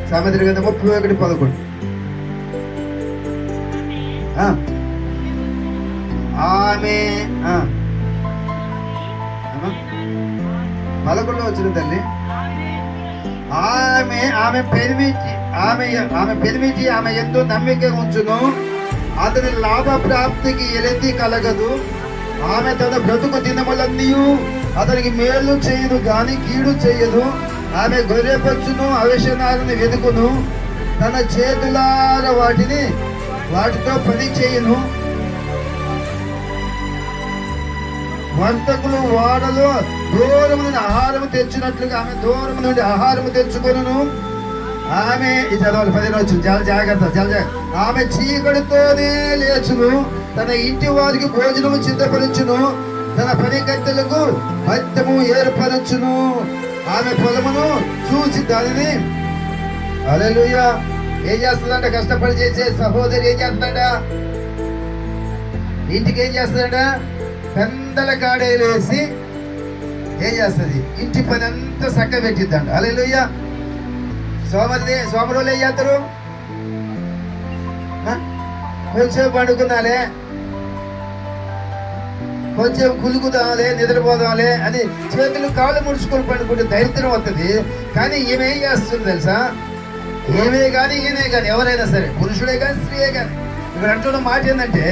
సామెతల గ్రంథం 31:11. ఆమె 11 వచ్చిన తల్లి. ఆమె పెనిమిటి ఆమె ఎంతో నమ్మిక ఉంచును, అతని లాభ ప్రాప్తికి ఎలెత్తి కలగదు. ఆమె తన బ్రతుకు దినములన్నీ అతనికి మేలు చేయదు గాని కీడు చేయదు. ఆమె గొర్రెపచ్చును అవశనాలను వెతుకును, తన చేతులార వాటితో పని చేయును. వర్తకులు వాడలో దూరం నుండి ఆహారము తెచ్చినట్లుగా ఆమె దూరం నుండి ఆహారము తెచ్చుకొనును. ఆమె చదవాలి 10 రోజులు, చాలా జాగ్రత్త. ఆమె చీకటితోనే లేచును, తన ఇంటి వారికి భోజనము సిద్ధపరచును, తన పనికత్తెలకు భత్యము ఏర్పరచును. ఆమె పొలమును చూసి దానిని హల్లెలూయా ఏం చేస్తుందంట? కష్టపడి చేసే సహోదరి ఏం చేస్తుందంట? ఇంటికి ఏం చేస్తుందంట? పెందల కాడేసి ఏం చేస్తుంది? ఇంటి పని అంతా చక్క పెట్టిద్దంట. హల్లెలూయా. సోమరులు ఏం చేస్తారు? కొంచెం పండుకున్నాలే, కొంచెం కులుకుదాంలే, నిద్రపోదాంలే అని చేతులు కాళ్ళు ముడుచుకొని పండుకుంటే దరిద్రం వస్తుంది. కానీ ఏమేం చేస్తుంది తెలుసా? ఈయనే కానీ ఎవరైనా సరే, పురుషుడే కానీ స్త్రీయే కానీ, ఇక్కడ అంటున్న మాట ఏంటంటే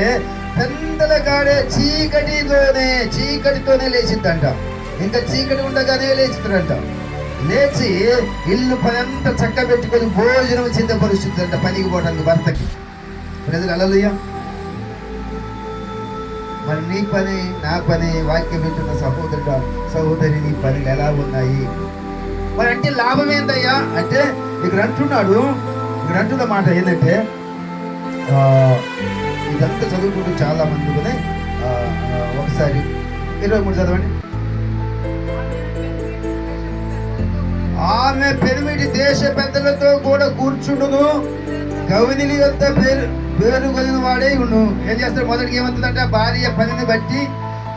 పెందల కాడే చీకటితోనే లేచిద్దంట. ఇంకా చీకటి ఉండగానే లేచిద్దంట. లేచి ఇల్లు పని అంతా చక్క పెట్టుకొని భోజనం సిద్ధపరుస్తుందంట పనికి పోవడానికి భర్తకి. ప్రజలు హల్లెలూయా. మరి నీ పని, నా పని, వాక్యం వింటున్న సహోదరి నీ పనులు ఎలా ఉన్నాయి? మరి అంటే లాభం ఏందయ్యా అంటే ఇక్కడ అంటున్న మాట ఏంటంటే, ఇదంతా చదువుకుంటూ చాలా మంది కూడా ఒకసారి 23 చదవండి. ఆమె పెనిమిటి దేశ పెద్దలతో కూడా కూర్చుండును, గవినిలి యొక్క పేరు కలిగిన వాడే ఉండు. ఏం చేస్తాడు? మొదటికి ఏమవుతుందంటే భార్య పనిని బట్టి,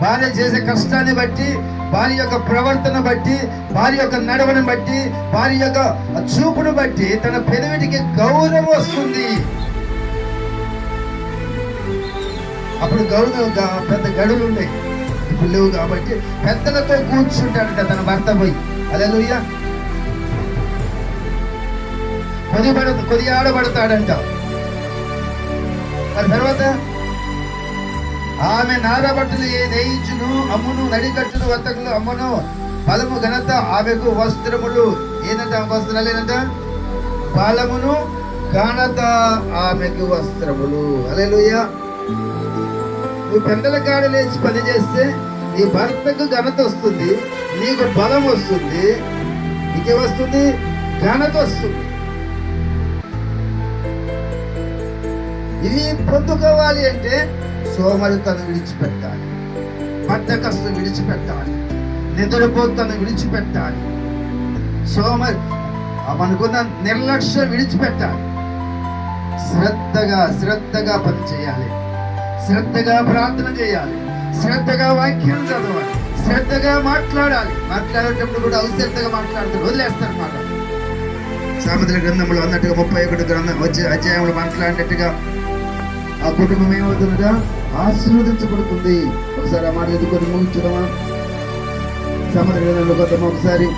భార్య చేసే కష్టాన్ని బట్టి, భార్య యొక్క ప్రవర్తన బట్టి, భార్య యొక్క నడవని బట్టి, భార్య యొక్క చూపును బట్టి తన పెనిమిటికి గౌరవం వస్తుంది. అప్పుడు గౌరవం పెద్ద గడువులు ఉన్నాయి, ఇప్పుడు లేవు. కాబట్టి పెద్దలతో కూర్చుంటాడంట తన భర్త పోయి. హల్లెలూయా. కొదియాడబడతాడంట. మరి తర్వాత ఆమె నారబట్టలు నేయించును, అమ్మును, నడికట్టును, వర్తకులు అమ్మును, బలము ఘనత ఆమెకు వస్త్రములు. ఏంటంటే ఆమె వస్త్రాలు ఏంటంట? బలమును ఘనత ఆమెకు వస్త్రములు. హల్లెలూయా. నువ్వు పెందల కాడ లేచి పని చేస్తే నీ భర్తకు ఘనత వస్తుంది, నీకు బలం వస్తుంది, నీకే వస్తుంది? ఘనత వస్తుంది. ఇవి పొందుకోవాలి అంటే సోమరితనం విడిచిపెట్టాలి, బద్ధకష్టం విడిచిపెట్టాలి, నిద్రపోతను విడిచిపెట్టాలి, మనకున్న నిర్లక్ష్యం విడిచిపెట్టాలి. శ్రద్ధగా పని చేయాలి, శ్రద్ధగా ప్రార్థన చేయాలి, శ్రద్ధగా వాక్యం చదవాలి, శ్రద్ధగా మాట్లాడేటప్పుడు కూడా అశ్రద్ధగా మాట్లాడుతారు, వదిలేస్తారు మాట. సామెతల గ్రంథంలో అన్నట్టుగా 31 అధ్యాయంలో మాట్లాడినట్టుగా ఆ కుటుంబం ఏమవుతుందిగా ఆశీర్వదించబడుతుంది. ఒకసారి ఆ మాట ఎదుర్కొని ముగించుదామా? సామెతల గ్రంథంలో కొద్దామా ఒకసారి.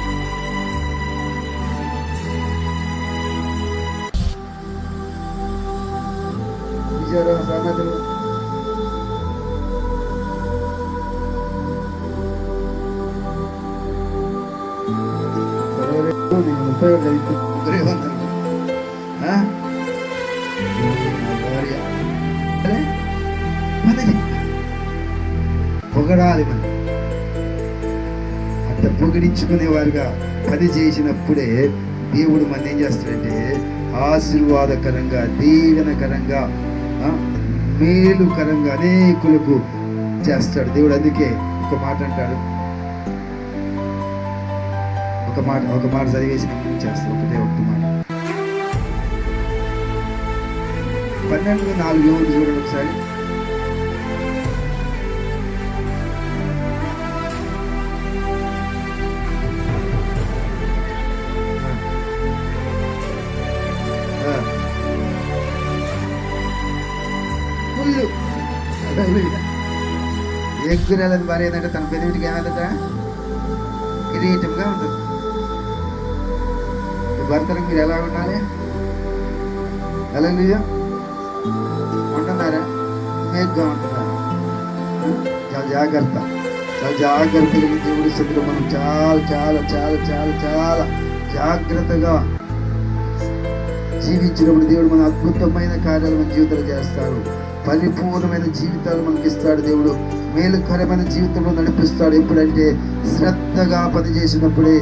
సామెతలు 30 పొగడాలి. మనం అంత పొగిడించుకునేవారుగా పని చేసినప్పుడే దేవుడు మన ఏం చేస్తాడంటే ఆశీర్వాదకరంగా, దీవెనకరంగా, మేలుకరంగా అనేకులకు చేస్తాడు దేవుడు. అందుకే ఒక మాట అంటాడు, ఒక మాట చదివేసి చేస్తాడు. ఒక మాట 12:4 చూడండి ఒకసారి. ఎగ్గురాలని భార్య ఏంటంటే తన పెదవిటికి ఏమైందట? కిరీటంగా ఉంటుంది. ఈ భర్తలకు మీరు ఎలా ఉండాలి? హల్లెలూయా. ఉంటున్నారా? మేగ్గా ఉంటున్నారా? చాలా జాగ్రత్త, చాలా జాగ్రత్తగా దేవుడి సన్నిధిలో మనం చాలా చాలా చాలా చాలా చాలా జాగ్రత్తగా జీవించినప్పుడు దేవుడు మన అద్భుతమైన కార్యాలు మన జీవితంలో చేస్తాడు. పరిపూర్ణమైన జీవితాలు మనకి ఇస్తాడు దేవుడు. మేలుకరమైన జీవితంలో నడిపిస్తాడు. ఎప్పుడంటే శ్రద్ధగా పనిచేసినప్పుడే.